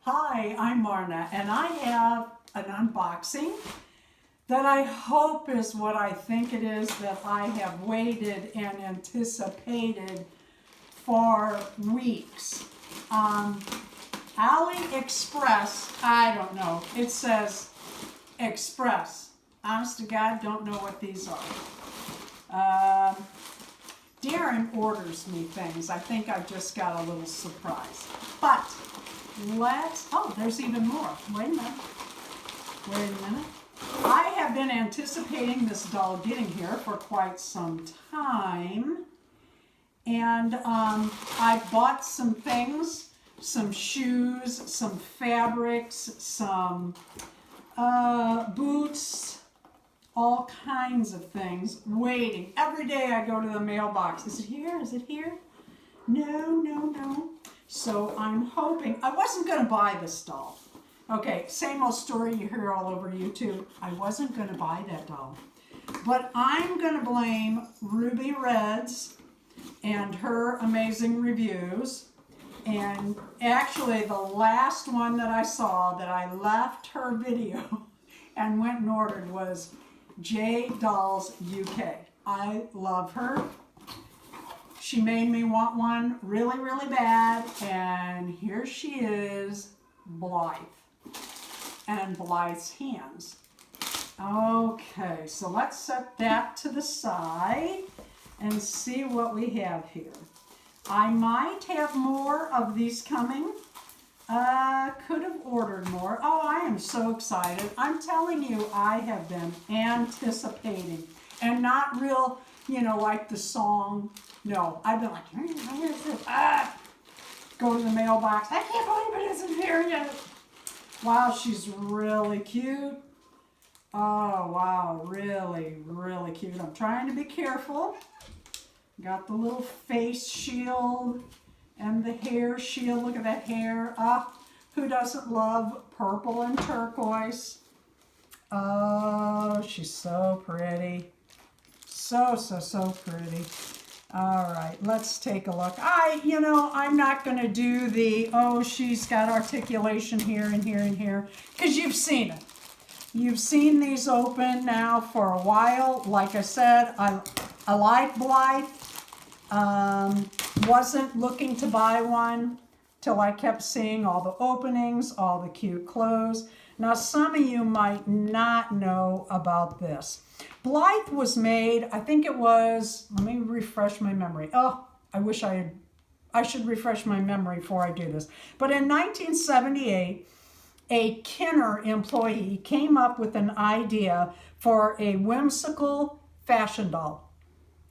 Hi, I'm Marna, and I have an unboxing that I hope is what I think it is, that I have waited and anticipated for weeks. AliExpress, I don't know, it says Express. Honest to God, don't know what these are. Darren orders me things. I think I just got a little surprise. But oh, there's even more. Wait a minute. I have been anticipating this doll getting here for quite some time. And I bought some things, some shoes, some fabrics, some boots, all kinds of things, waiting. Every day I go to the mailbox. Is it here? Is it here? No. So I'm hoping. I wasn't going to buy this doll. Okay, same old story you hear all over YouTube. I wasn't going to buy that doll. But I'm going to blame Ruby Reds and her amazing reviews. And actually the last one that I saw that I left her video and went and ordered was J Dolls UK. I love her. She made me want one really, really bad, and here she is, Blythe, and Blythe's hands. Okay, so let's set that to the side and see what we have here. I might have more of these coming. Could have ordered more. Oh, I am so excited. I'm telling you, I have been anticipating, and not real, like the song. No, I've been like, here's this. Go to the mailbox. I can't believe it isn't here yet. Wow, she's really cute. Oh, wow, really, really cute. I'm trying to be careful. Got the little face shield and the hair shield. Look at that hair. Who doesn't love purple and turquoise? Oh, she's so pretty. So pretty. All right, let's take a look. I'm not going to do the, she's got articulation here and here and here, because you've seen it. You've seen these open now for a while. Like I said, I like Blythe. Wasn't looking to buy one till I kept seeing all the openings, all the cute clothes. Now, some of you might not know about this. Blythe was made, I think it was, let me refresh my memory. Oh, I should refresh my memory before I do this. But in 1978, a Kenner employee came up with an idea for a whimsical fashion doll.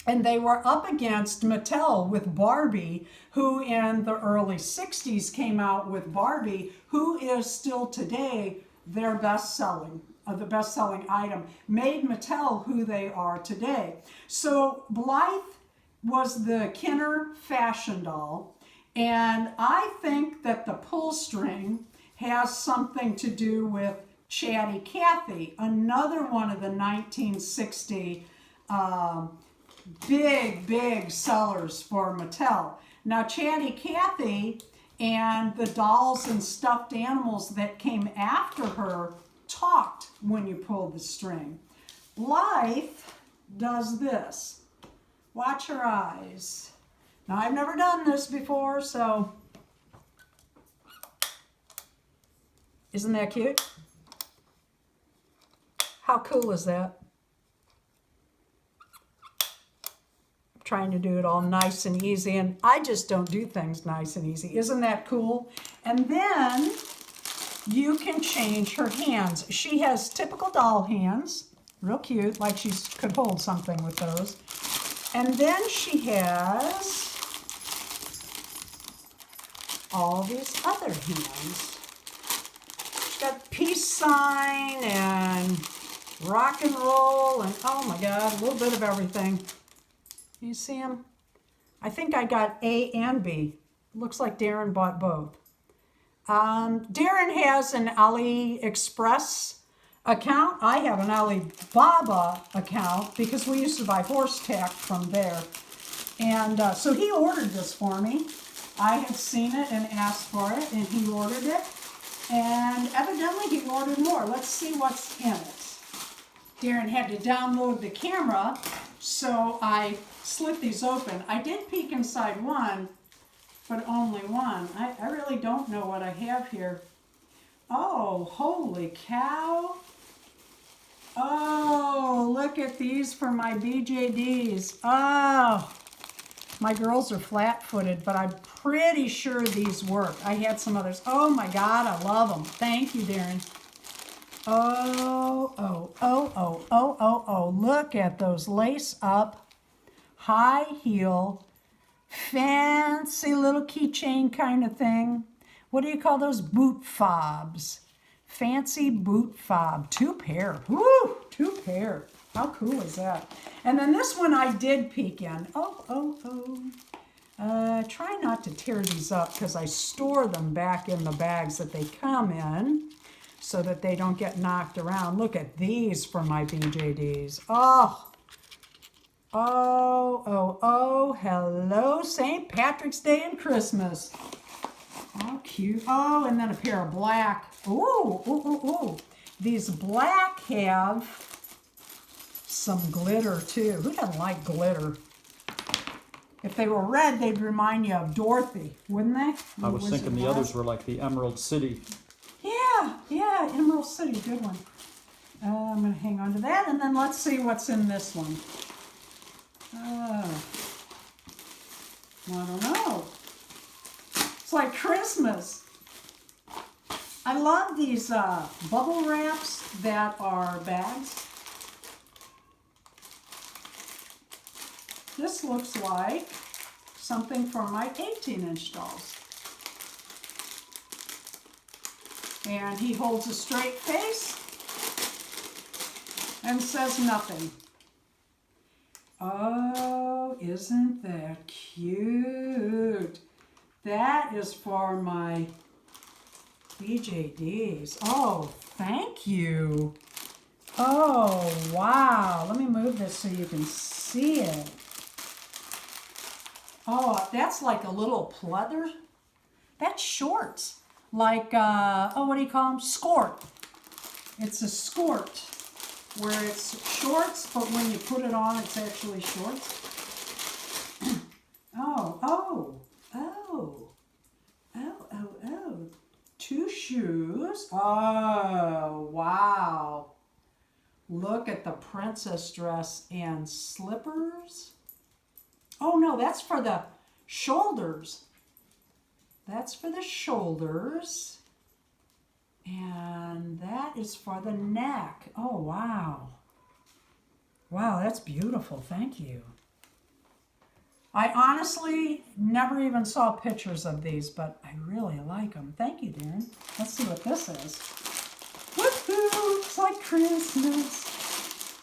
And they were up against Mattel with Barbie, who in the early 60s came out with Barbie, who is still today their best-selling, the best-selling item, made Mattel who they are today. So Blythe was the Kenner fashion doll, and I think that the pull string has something to do with Chatty Cathy, another one of the 1960 big sellers for Mattel. Now, Chatty Cathy and the dolls and stuffed animals that came after her talked when you pulled the string. Blythe does this. Watch her eyes. Now, I've never done this before, so isn't that cute? How cool is that? Trying to do it all nice and easy, and I just don't do things nice and easy. Isn't that cool? And then you can change her hands. She has typical doll hands, real cute, like she could hold something with those. And then she has all these other hands. She's got peace sign and rock and roll and, oh my God, a little bit of everything. You see them? I think I got A and B. Looks like Darren bought both. Darren has an AliExpress account. I have an Alibaba account because we used to buy horse tack from there. And so he ordered this for me. I had seen it and asked for it, and he ordered it. And evidently he ordered more. Let's see what's in it. Darren had to download the camera, so I slit these open. I did peek inside one, but only one. I really don't know what I have here. Oh, holy cow. Oh, look at these for my BJDs. Oh, my girls are flat-footed, but I'm pretty sure these work. I had some others. Oh my God, I love them. Thank you, Darren. Oh, look at those lace-up, high heel, fancy little keychain kind of thing. What do you call those? Boot fobs. Fancy boot fob. 2 pair. Woo! 2 pair. How cool is that? And then this one I did peek in. Try not to tear these up because I store them back in the bags that they come in so that they don't get knocked around. Look at these for my BJDs. Hello, St. Patrick's Day and Christmas. Oh, cute. Oh, and then a pair of black. Ooh. These black have some glitter too. Who doesn't like glitter? If they were red, they'd remind you of Dorothy, wouldn't they? I was thinking the others were like the Emerald City. Yeah, Emerald City, good one. I'm going to hang on to that, and then let's see what's in this one. I don't know. It's like Christmas. I love these bubble wraps that are bags. This looks like something for my 18-inch dolls. And he holds a straight face and says nothing. Oh, isn't that cute? That is for my BJDs. Oh, thank you. Oh, wow. Let me move this so you can see it. Oh, that's like a little pleather. That's shorts. Like, what do you call them? Skort. It's a skort where it's shorts, but when you put it on, it's actually shorts. Oh. 2 shoes. Oh, wow. Look at the princess dress and slippers. Oh, no, that's for the shoulders. That's for the shoulders. And that is for the neck. Oh, wow. Wow, that's beautiful. Thank you. I honestly never even saw pictures of these, but I really like them. Thank you, Darren. Let's see what this is. Woohoo! It's like Christmas.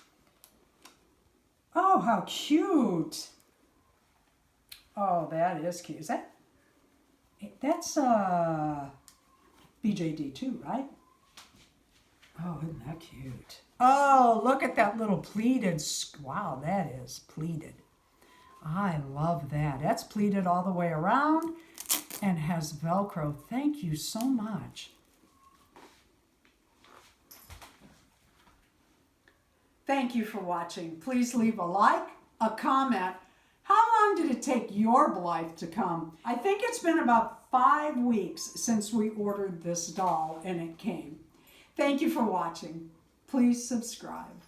Oh, how cute. Oh, that is cute. Is that... That's BJD too, right? Oh, isn't that cute? Oh, look at that little pleated. Wow, that is pleated. I love that. That's pleated all the way around and has Velcro. Thank you so much. Thank you for watching. Please leave a like, a comment. How long did it take your Blythe to come? I think it's been about 5 weeks since we ordered this doll and it came. Thank you for watching. Please subscribe.